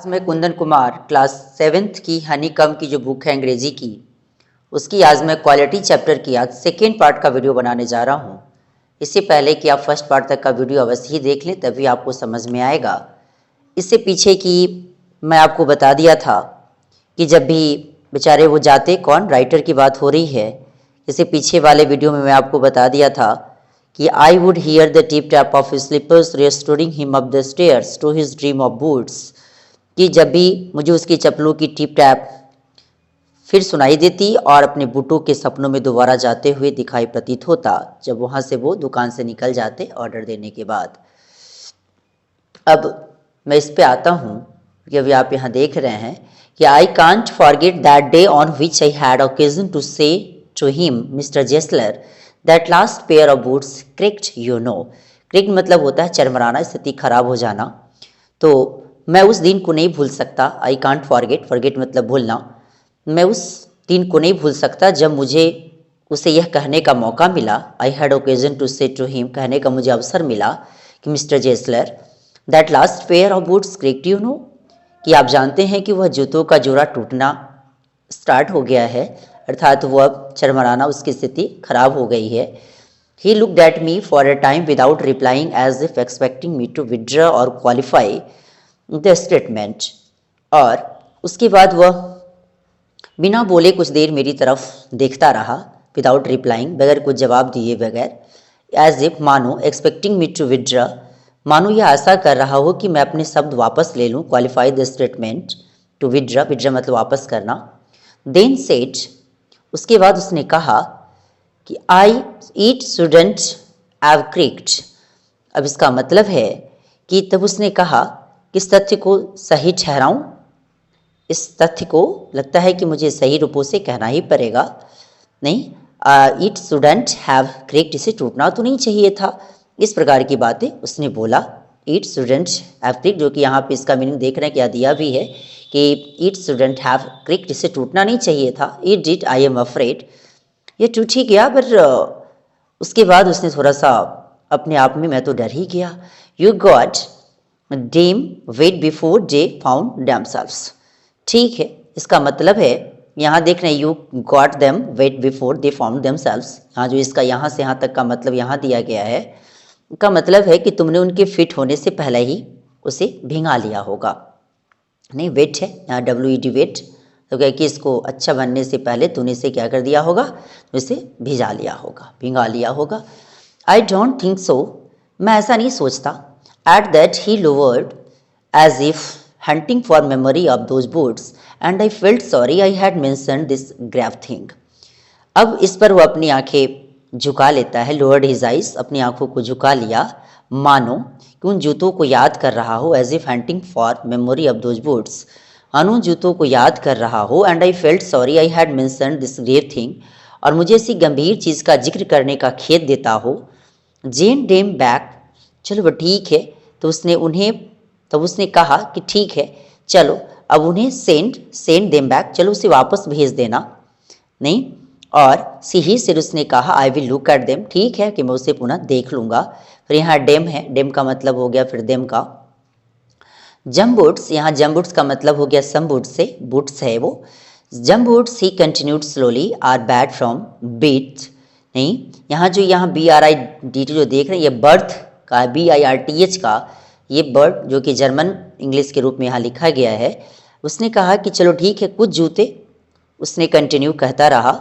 आज मैं Kundan Kumar class 7th की हनीकम की जो बुक है अंग्रेजी की, उसकी आज मैं क्वालिटी चैप्टर की आज सेकेंड पार्ट का वीडियो बनाने जा रहा हूँ। इससे पहले कि आप फर्स्ट पार्ट तक का वीडियो अवश्य ही देख लें, तभी आपको समझ में आएगा। इससे पीछे की मैं आपको बता दिया था कि जब भी बेचारे वो जाते, कौन राइटर की बात हो रही है, इससे पीछे वाले वीडियो में मैं आपको बता दिया था कि I would hear the tip tap of his slippers restoring him up the stairs to his dream of boots, कि जब भी मुझे उसकी चप्पलों की टिप टैप फिर सुनाई देती और अपने बूटों के सपनों में दोबारा जाते हुए दिखाई प्रतीत होता, जब वहाँ से वो दुकान से निकल जाते ऑर्डर देने के बाद। अब मैं इस पे आता हूँ कि अभी आप यहाँ देख रहे हैं कि I can't forget that day on which I had occasion to say to him Mister Jessler that last pair of boots creaked you know. Creaked मतलब होता है चरमराना, स्थिति खराब हो जाना। तो मैं उस दिन को नहीं भूल सकता। आई कांट फॉरगेट, फॉरगेट मतलब भूलना। मैं उस दिन को नहीं भूल सकता जब मुझे उसे यह कहने का मौका मिला, I had occasion to say to him, कहने का मुझे अवसर मिला कि Mister Jessler that last pair of boots creaked you know, कि आप जानते हैं कि वह जूतों का जोड़ा टूटना स्टार्ट हो गया है, अर्थात वह अब चरमराना, उसकी स्थिति खराब हो गई है। He looked at me for a time without replying as if expecting me to withdraw और क्वालिफाई द स्टेटमेंट, और उसके बाद वह बिना बोले कुछ देर मेरी तरफ देखता रहा, विदाउट रिप्लाइंग, बगैर कुछ जवाब दिए बगैर, एज इफ मानो, एक्सपेक्टिंग मी टू विड्रॉ, मानो यह आशा कर रहा हो कि मैं अपने शब्द वापस ले लूँ, qualify the statement, to withdraw, withdraw मतलब वापस करना। देन सेड, उसके बाद उसने कहा कि आई ईट शुडंट हैव क्रिक्ड। अब इसका मतलब है कि तब उसने कहा, किस तथ्य को सही ठहराऊं, इस तथ्य को लगता है कि मुझे सही रूपों से कहना ही पड़ेगा। नहीं, इट शुडंट हैव क्रिक्ड, इसे टूटना तो नहीं चाहिए था। इस प्रकार की बातें उसने बोला। इट शुडंट हैव क्रिक्ड, जो कि यहाँ पे इसका मीनिंग देख रहे हैं, क्या दिया भी है कि इट शुडंट हैव क्रिक्ड, इसे टूटना नहीं चाहिए था। It did, I am afraid, ये टूट ही गया, पर उसके बाद उसने थोड़ा सा अपने आप में, मैं तो डर ही गया। You got them wet before they found themselves, ठीक है, इसका मतलब है, यहाँ देख रहे हैं, you got them wet before they found themselves, यहाँ जो इसका यहाँ से यहाँ तक का मतलब यहाँ दिया गया है, का मतलब है कि तुमने उनके फिट होने से पहले ही उसे भिंगा लिया होगा। नहीं, वेट है यहाँ, WET वेट, तो क्या कि इसको अच्छा बनने से पहले तूने इसे क्या कर दिया होगा, तो इसे भिजा लिया होगा, भिंगा लिया होगा। आई डोंट थिंक सो, मैं ऐसा नहीं सोचता। At that he lowered as if hunting for memory of those boots, and I felt sorry I had mentioned this grave thing. अब इस पर वो अपनी आंखें झुका लेता है, lowered his eyes, अपनी आंखों को झुका लिया, मानो कि उन जूतों को याद कर रहा हो, as if hunting for memory of those boots, मानो उन जूतों को याद कर रहा हो, and I felt sorry I had mentioned this grave thing, और मुझे इसी गंभीर चीज़ का जिक्र करने का खेद देता हो। Jane came back, चलो वो ठीक है, तो उसने उन्हें, तब उसने कहा कि ठीक है, चलो अब उन्हें सेंड देम बैक, चलो उसे वापस भेज देना। नहीं, और सी से उसने कहा I will look at them, ठीक है कि मैं उसे पुनः देख लूँगा। फिर यहाँ डेम है, डेम का मतलब हो गया फिर देम का। जम बूट्स, यहाँ जम बूट्स का मतलब हो गया सम बूट्स से, बूट्स है वो। Them boots he continued slowly are bad from beat. नहीं, यहाँ जो यहाँ BRIDT जो देख रहे हैं, ये बर्थ का, BIRTH का, ये बर्ड जो कि जर्मन इंग्लिश के रूप में यहाँ लिखा गया है। उसने कहा कि चलो ठीक है, कुछ जूते, उसने कंटिन्यू कहता रहा,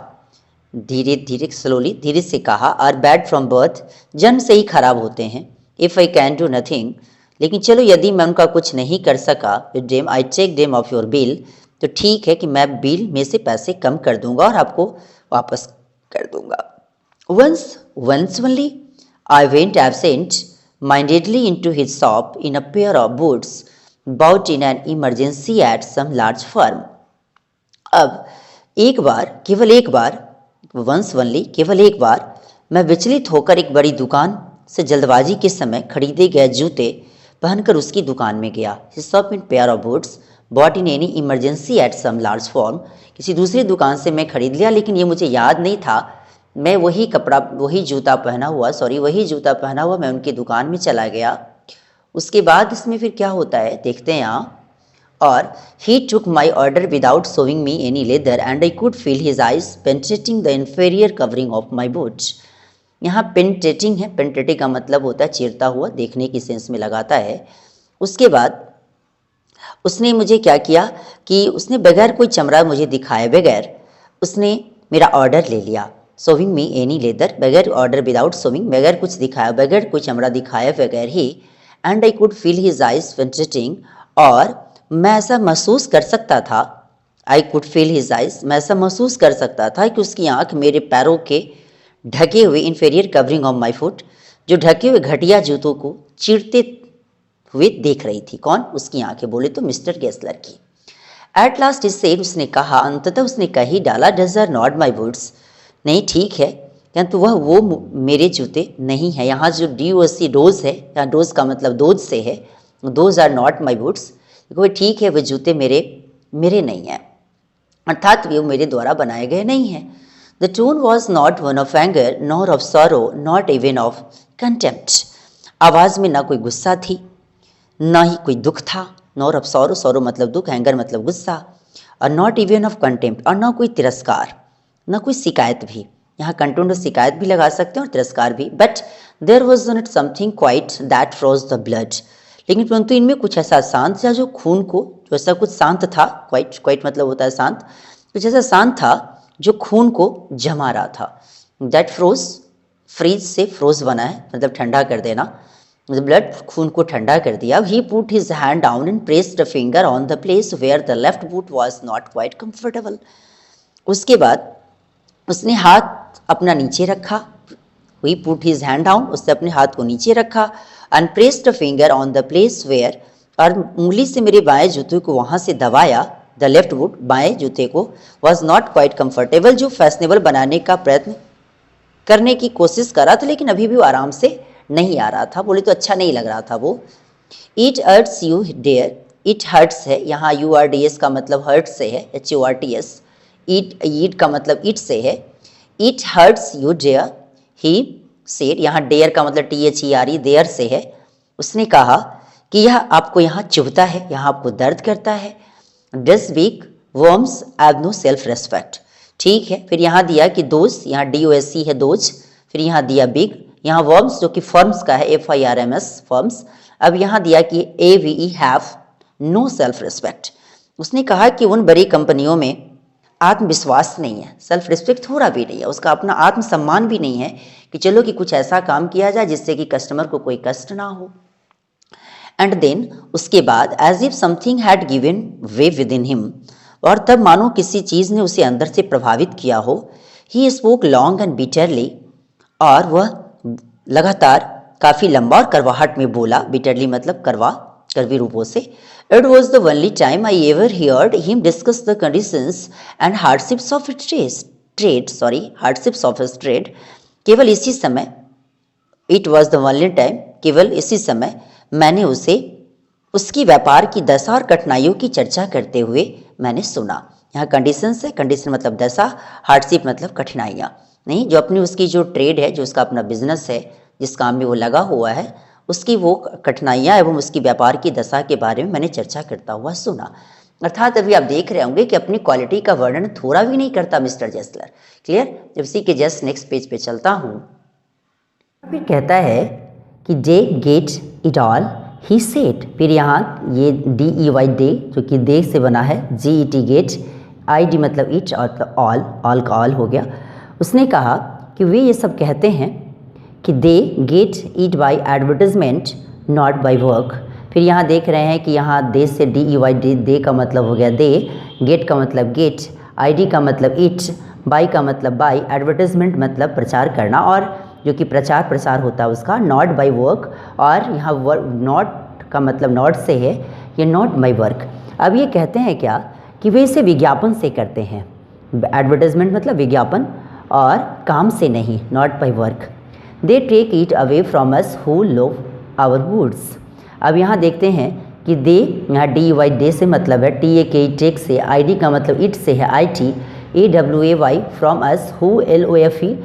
धीरे धीरे, स्लोली, धीरे से कहा, आर बैड फ्रॉम बर्थ, जन्म से ही खराब होते हैं। If I can do nothing, लेकिन चलो यदि मैं उनका कुछ नहीं कर सका, with them I take them off your bill, तो ठीक है कि मैं बिल में से पैसे कम कर दूंगा और आपको वापस कर दूंगा। Once only I went absent mindedly into his shop in a pair of boots bought in an emergency at some large firm. अब एक बार, केवल एक बार, वंस ओनली, केवल एक बार, मैं विचलित होकर एक बड़ी दुकान से जल्दबाजी के समय खरीदे गए जूते पहनकर उसकी दुकान में गया। His shop in pair of boots bought in any emergency at some large firm, किसी दूसरी दुकान से मैं खरीद लिया, लेकिन ये मुझे याद नहीं था, मैं वही कपड़ा, वही जूता पहना हुआ मैं उनकी दुकान में चला गया। उसके बाद इसमें फिर क्या होता है देखते हैं यहाँ। और he took my order without showing me any leather and I could feel his eyes penetrating the inferior covering of my boot. यहाँ penetrating है, penetrating का मतलब होता है चीरता हुआ, देखने की सेंस में लगाता है। उसके बाद उसने मुझे क्या किया कि उसने बगैर कोई चमड़ा मुझे दिखाए बगैर उसने मेरा ऑर्डर ले लिया। शोविंग मी एनी लेदर, बगैर ऑर्डर, विदाउट शोविंग, बगैर कुछ दिखाया, बगैर कोई चमड़ा दिखाए बगैर ही। And I could feel his eyes penetrating, और मैं ऐसा महसूस कर सकता था, I could feel his eyes, मैं ऐसा महसूस कर सकता था कि उसकी आंख मेरे पैरों के ढके हुए inferior covering of my foot, जो ढके हुए घटिया जूतों को चीरते हुए देख रही थी। कौन? उसकी आंखें, बोले तो मिस्टर गेस्लर की। एट लास्ट इज सेड, उसने कहा, अंततः उसने कही डाला, those are not my boots, नहीं ठीक है, किंतु वह वो मेरे जूते नहीं है। यहाँ जो DOC डोज है, यहाँ डोज का मतलब दोज से है, those are not my boots, वो ठीक है, वो जूते मेरे नहीं हैं, अर्थात वो मेरे द्वारा बनाए गए नहीं हैं। The tone was not one of anger nor of sorrow not even of contempt, आवाज़ में ना कोई गुस्सा थी ना ही कोई दुख था। नॉर ऑफ सॉरो, सॉरो मतलब दुख, एंगर मतलब गुस्सा, और नॉट इवन ऑफ कंटेम्प्ट, और ना कोई तिरस्कार, ना कोई शिकायत भी। यहाँ कंटेम्प्ट और शिकायत भी लगा सकते हैं और तिरस्कार भी। But there was not something quite that froze the blood, लेकिन परंतु इनमें कुछ ऐसा शांत था जो खून को, जो ऐसा कुछ शांत था, क्वाइट मतलब होता है शांत, कुछ ऐसा शांत था जो खून को जमा रहा था। दैट फ्रोज, फ्रीज से फ्रोज बना है, मतलब ठंडा कर देना, ब्लड खून को ठंडा कर दिया। He put his hand down and pressed a finger on the place where the left boot was not quite comfortable. उसके बाद उसने हाथ अपना नीचे रखा, he put his hand down, उसने अपने हाथ को नीचे रखा, and pressed a finger on the place where, और उंगली से मेरे बाएं जूते को वहाँ से दबाया, द लेफ्ट बूट, बाएं जूते को, वॉज नॉट क्वाइट कंफर्टेबल, जो फैशनेबल बनाने का प्रयत्न करने की कोशिश कर रहा था, लेकिन अभी भी वो आराम से नहीं आ रहा था, बोले तो अच्छा नहीं लग रहा था वो। It hurts you there, it hurts है, यहाँ URDS का मतलब हर्ट से है, HURTS, ईट का मतलब इट से है। It hurts you there, he said, यहाँ डेयर का मतलब THERE, देयर से है। उसने कहा कि यह आपको यहाँ चुभता है, यहाँ आपको दर्द करता है। Thus weak worms have no self respect, ठीक है। फिर यहाँ दिया कि दोज, यहाँ DOSC है दोज, फिर यहाँ दिया बिग, यहाँ वर्म्स जो कि फर्म्स का है, FIRMS फर्म्स। अब यहाँ दिया कि AVE have no self respect. उसने कहा कि उन बड़ी कंपनियों में आत्मविश्वास नहीं है, सेल्फ रिस्पेक्ट थोड़ा भी नहीं है, उसका अपना आत्मसम्मान भी नहीं है कि चलो कि कुछ ऐसा काम किया जाए जिससे कि कस्टमर को कोई कष्ट ना हो। एंड देन उसके बाद as if something had given way within him, और तब मानो किसी चीज़ ने उसे अंदर से प्रभावित किया हो। He spoke long and bitterly, और वह लगातार काफ़ी लंबा और करवाहट में बोला, बिटरली मतलब कड़वी रूपों से। It was the only time I ever heard him discuss the conditions and hardships of hardships of trade, केवल इसी समय, it was the only time, केवल इसी समय मैंने उसे उसकी व्यापार की दशा और कठिनाइयों की चर्चा करते हुए मैंने सुना। यहाँ कंडीशन से, कंडीशन मतलब दशा, हार्डशिप मतलब कठिनाइयाँ, नहीं, जो अपनी उसकी जो ट्रेड है, जो उसका अपना बिजनेस है, जिस काम में वो लगा हुआ है, उसकी वो कठिनाइयाँ एवं उसकी व्यापार की दशा के बारे में मैंने चर्चा करता हुआ सुना। अर्थात अभी आप देख रहे होंगे कि अपनी क्वालिटी का वर्णन थोड़ा भी नहीं करता मिस्टर जेस्लर। क्लियर? जब इसी के जस्ट नेक्स्ट पेज पे चलता हूँ, फिर कहता है कि day get it all he set, फिर यहाँ ये DEY डे जो कि दे से बना है, GET गेट, ID मतलब इट और ऑल का ऑल हो गया। उसने कहा कि वे ये सब कहते हैं कि they get it by advertisement not by work. फिर यहाँ देख रहे हैं कि यहाँ दे से DEY दे का मतलब हो गया दे, गेट का मतलब गेट, ID का मतलब इट, बाय का मतलब बाय, एडवर्टाइजमेंट मतलब प्रचार करना, और जो कि प्रसार होता है उसका, नॉट बाय वर्क, और यहाँ नॉट का मतलब नॉट से है, ये नॉट बाय वर्क। अब ये कहते हैं क्या कि वे इसे विज्ञापन से करते हैं, एडवर्टाइजमेंट मतलब विज्ञापन, और काम से नहीं, not by work. They take it away from us who love our woods. अब यहाँ देखते हैं कि दे, यहाँ DEY डे से मतलब है, TAKE टेक से, ID का मतलब इट से है, IT, AWAY from us who LOVE,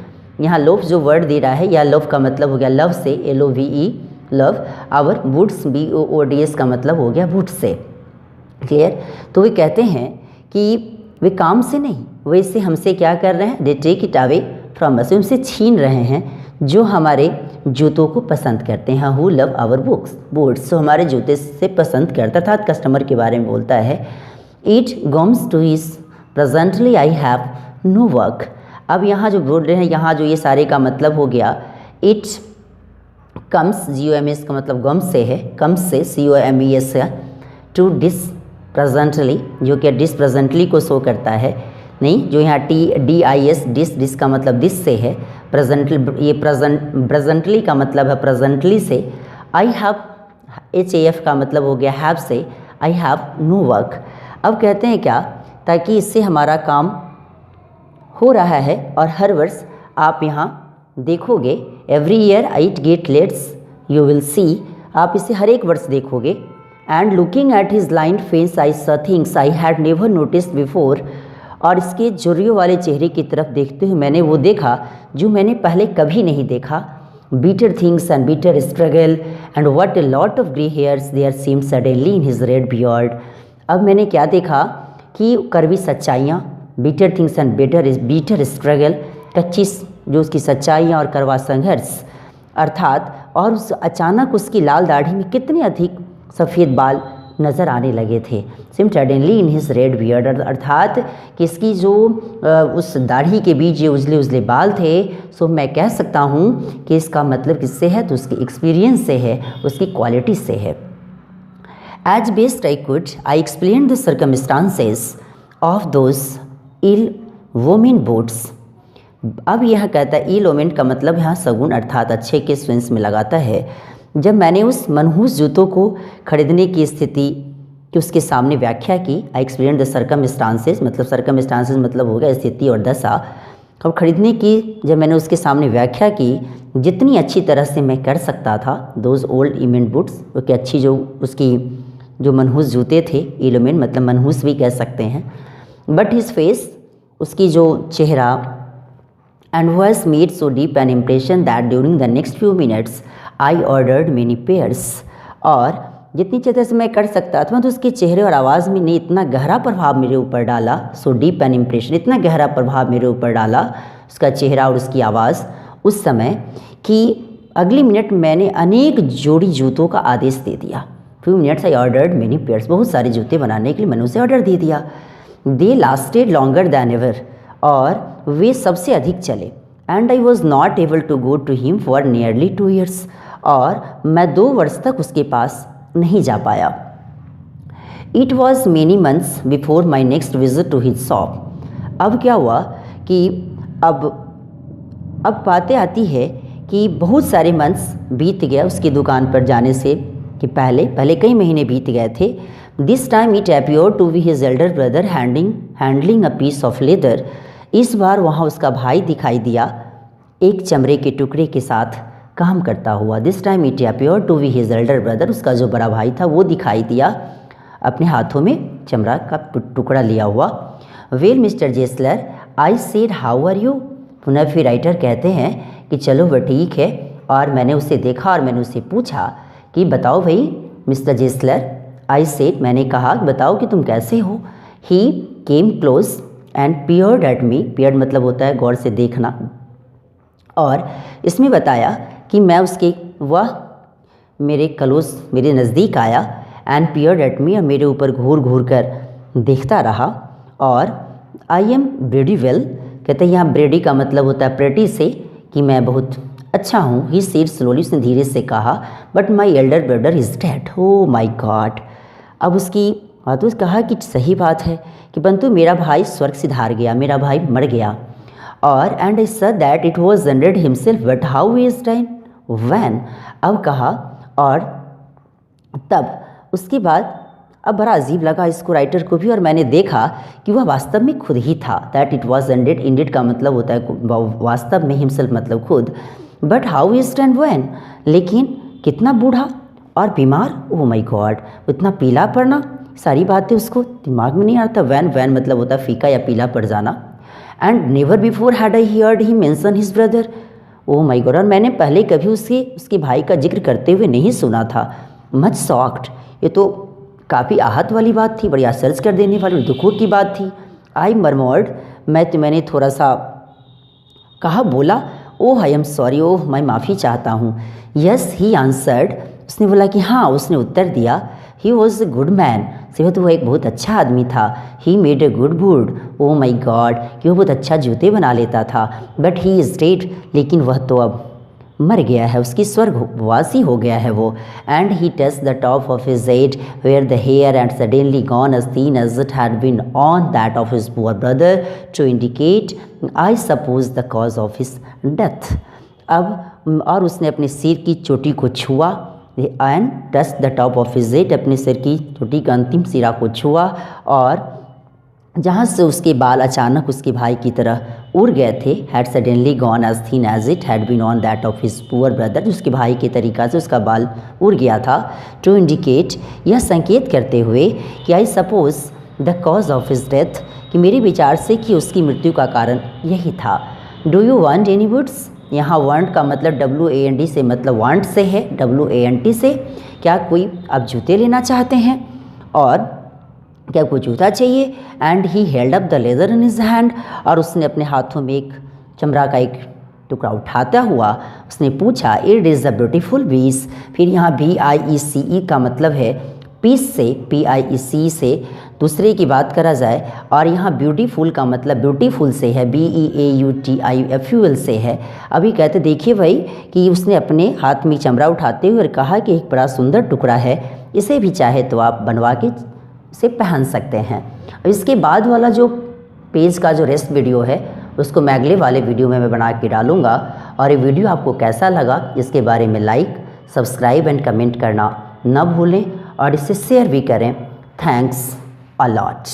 यहाँ लोव जो वर्ड दे रहा है, यह लव का मतलब हो गया लव से, LOVE love, our woods BOODS का मतलब हो गया वुड से। क्लियर। तो वे कहते हैं कि वे काम से नहीं, वे इसे हमसे क्या कर रहे हैं, they take it away from us, उनसे छीन रहे हैं जो हमारे जूतों को पसंद करते हैं, हु लव आवर बूट्स, जो हमारे जूते से पसंद करता, अर्थात कस्टमर के बारे में बोलता है। It comes to is presently I have no work. अब यहाँ जो बोल रहे हैं, यहाँ जो ये सारे का मतलब हो गया, इट कम्स, GOMS का मतलब गम्स से है, कम्स से COMES से, टू डिस प्रेजेंटली, जो कि डिस प्रेजेंटली को शो करता है, नहीं जो यहाँ DIS डिस का मतलब दिस से है, प्रेजेंटली, ये प्रेजेंटली का मतलब है प्रेजेंटली से, आई हैव HAF का मतलब हो गया हैव से, आई हैव नो वर्क। अब कहते हैं क्या, ताकि इससे हमारा काम हो रहा है और हर वर्ष आप यहाँ देखोगे, every year it get lets you will see, आप इसे हर एक वर्ष देखोगे। And looking at his line face I saw things I had never noticed before, और इसके झुर्रियों वाले चेहरे की तरफ देखते हुए मैंने वो देखा जो मैंने पहले कभी नहीं देखा। Bitter things and bitter struggle and what a lot of grey hairs there seemed suddenly in his red beard. अब मैंने क्या देखा कि कड़वी सच्चाइयाँ, bitter things and bitter struggle, कच्ची जो उसकी सच्चाइयाँ और कड़वा संघर्ष, अर्थात और उस अचानक उसकी लाल दाढ़ी में कितने अधिक सफ़ेद बाल नज़र आने लगे थे। SIM suddenly in his red beard, अर्थात कि इसकी जो उस दाढ़ी के बीच ये उजले उजले बाल थे, सो मैं कह सकता हूँ कि इसका मतलब किससे है, तो उसके एक्सपीरियंस से है, उसकी क्वालिटी से है। As best I could I explain the circumstances of those ill omened boots. अब यह कहता है, इल वोमेन का मतलब यहाँ सगुन अर्थात अच्छे के सेंस में लगाता है। जब मैंने उस मनहूस जूतों को खरीदने की स्थिति की उसके सामने व्याख्या की, आई एक्सप्लेन द सर्कमस्टांसेस, मतलब सर्कमस्टांसेस मतलब हो गया स्थिति और दशा, अब खरीदने की जब मैंने उसके सामने व्याख्या की जितनी अच्छी तरह से मैं कर सकता था, दोज ओल्ड इमेंट बुट्स, क्योंकि अच्छी जो उसकी जो मनहूस जूते थे, इलोमेन मतलब मनहूस भी कह सकते हैं, बट हिज फेस, उसकी जो चेहरा, and was made so deep an impression that during the next few minutes I ordered many pairs, और जितनी तरह से मैं कर सकता था तो उसके चेहरे और आवाज़ में ने इतना गहरा प्रभाव मेरे ऊपर डाला, सो डीप एन इम्प्रेशन, इतना गहरा प्रभाव मेरे ऊपर डाला उसका चेहरा और उसकी आवाज़ उस समय, कि अगली मिनट मैंने अनेक जोड़ी जूतों का आदेश दे दिया। Few minutes I ordered many pairs, बहुत सारे जूते बनाने के लिए मैंने उसे ऑर्डर दे दिया। They lasted longer than ever, और वे सबसे अधिक चले। And I was not able to go to him for nearly 2 years, और मैं 2 वर्ष तक उसके पास नहीं जा पाया। It was many months before my next visit to his shop. अब क्या हुआ कि अब बातें आती है कि बहुत सारे मंथ्स बीत गया उसकी दुकान पर जाने से कि पहले कई महीने बीत गए थे। This time it appear to be his elder brother handling a piece of leather. इस बार वहाँ उसका भाई दिखाई दिया एक चमड़े के टुकड़े के साथ काम करता हुआ। This time it appear to be his elder brother, उसका जो बड़ा भाई था वो दिखाई दिया अपने हाथों में चमड़ा का टुकड़ा लिया हुआ। Well Mister Jessler I said how are you. पुनः फिर राइटर कहते हैं कि चलो वह ठीक है, और मैंने उसे देखा और मैंने उससे पूछा कि बताओ भाई मिस्टर जेसलर, आई सेड मैंने कहा बताओ कि तुम कैसे हो। He came close and peered at me, peered मतलब होता है गौर से देखना, और इसमें बताया कि मैं उसके वह मेरे क्लोज मेरे नज़दीक आया, एंड पियर्ड एट मी, और मेरे ऊपर घूर घूर कर देखता रहा। और आई एम ब्रेडी वेल, कहते हैं यहाँ ब्रेडी का मतलब होता है प्रेटी से, कि मैं बहुत अच्छा हूँ। ही सेड स्लोली, उसने धीरे से कहा, but my elder brother is dead. Oh my God. अब उसकी बातों से कहा कि सही बात है कि परंतु मेरा भाई स्वर्ग सिधार गया, मेरा भाई मर गया। और and I said that it was indeed himself, but how is dying when. अब कहा, और तब उसके बाद अब बड़ा अजीब लगा इसको राइटर को भी, और मैंने देखा कि वह वास्तव में खुद ही था। That it was indeed, indeed का मतलब होता है वास्तव में, हिमसेल्फ मतलब खुद, but how is dying when, लेकिन कितना बूढ़ा और बीमार। ओह माय गॉड, इतना पीला पड़ना, सारी बातें उसको दिमाग में नहीं आता। वैन मतलब होता है फीका या पीला पड़ जाना। And never before had I heard he mention his brother. Oh my God, और मैंने पहले कभी उसके भाई का जिक्र करते हुए नहीं सुना था। मच शॉक्ड, ये तो काफ़ी आहत वाली बात थी, बड़ी आश्चर्य कर देने वाली, दुखों की बात थी। आई मर्मर्ड, मैंने थोड़ा सा कहा, बोला, ओह आई एम सॉरी, ओह मैं माफ़ी चाहता हूँ। यस ही आंसर्ड, उसने बोला कि हाँ, उसने उत्तर दिया। He was a good man, सेहत वो एक बहुत अच्छा आदमी था। He made a good wood, oh my God, कि वो बहुत अच्छा जूते बना लेता था। बट ही इज डेड, लेकिन वह तो अब मर गया है, उसकी स्वर्गवासी हो गया है वो। And he touch the top of his head where the hair and suddenly gone as thin as it had been on that of his poor brother to indicate I suppose the cause of his death। अब और उसने अपने सिर की चोटी को छुआ, and touch the top of his head, अपने सिर की चोटी का अंतिम सिरा को छुआ, और जहाँ से उसके बाल अचानक उसके भाई की तरह उड़ गए थे। Had suddenly gone as thin as it had been on that of his poor brother, उसके भाई के तरीक़ा से उसका बाल उड़ गया था। टू इंडिकेट, यह संकेत करते हुए कि I suppose the cause of his death, कि मेरे विचार से कि उसकी मृत्यु का कारण यही था। Do you want any woods, यहाँ वांट का मतलब WAND से मतलब वांट से है, WANT से। क्या कोई आप जूते लेना चाहते हैं, और क्या कोई जूता चाहिए। And he held up the leather in his hand, और उसने अपने हाथों में एक चमड़ा का एक टुकड़ा उठाता हुआ उसने पूछा, it is a beautiful piece. फिर यहाँ BIECE का मतलब है पीस से, PIEC से दूसरे की बात करा जाए, और यहाँ ब्यूटीफुल का मतलब ब्यूटीफुल से है, BEAUTIFUL से है। अभी कहते देखिए भाई कि उसने अपने हाथ में चमड़ा उठाते हुए कहा कि एक बड़ा सुंदर टुकड़ा है, इसे भी चाहे तो आप बनवा के से पहन सकते हैं। इसके बाद वाला जो पेज का जो रेस्ट वीडियो है उसको मैं अगले वाले वीडियो में मैं बना के डालूँगा। और ये वीडियो आपको कैसा लगा इसके बारे में लाइक, सब्सक्राइब एंड कमेंट करना न भूलें, और इसे शेयर भी करें। Thanks a lot.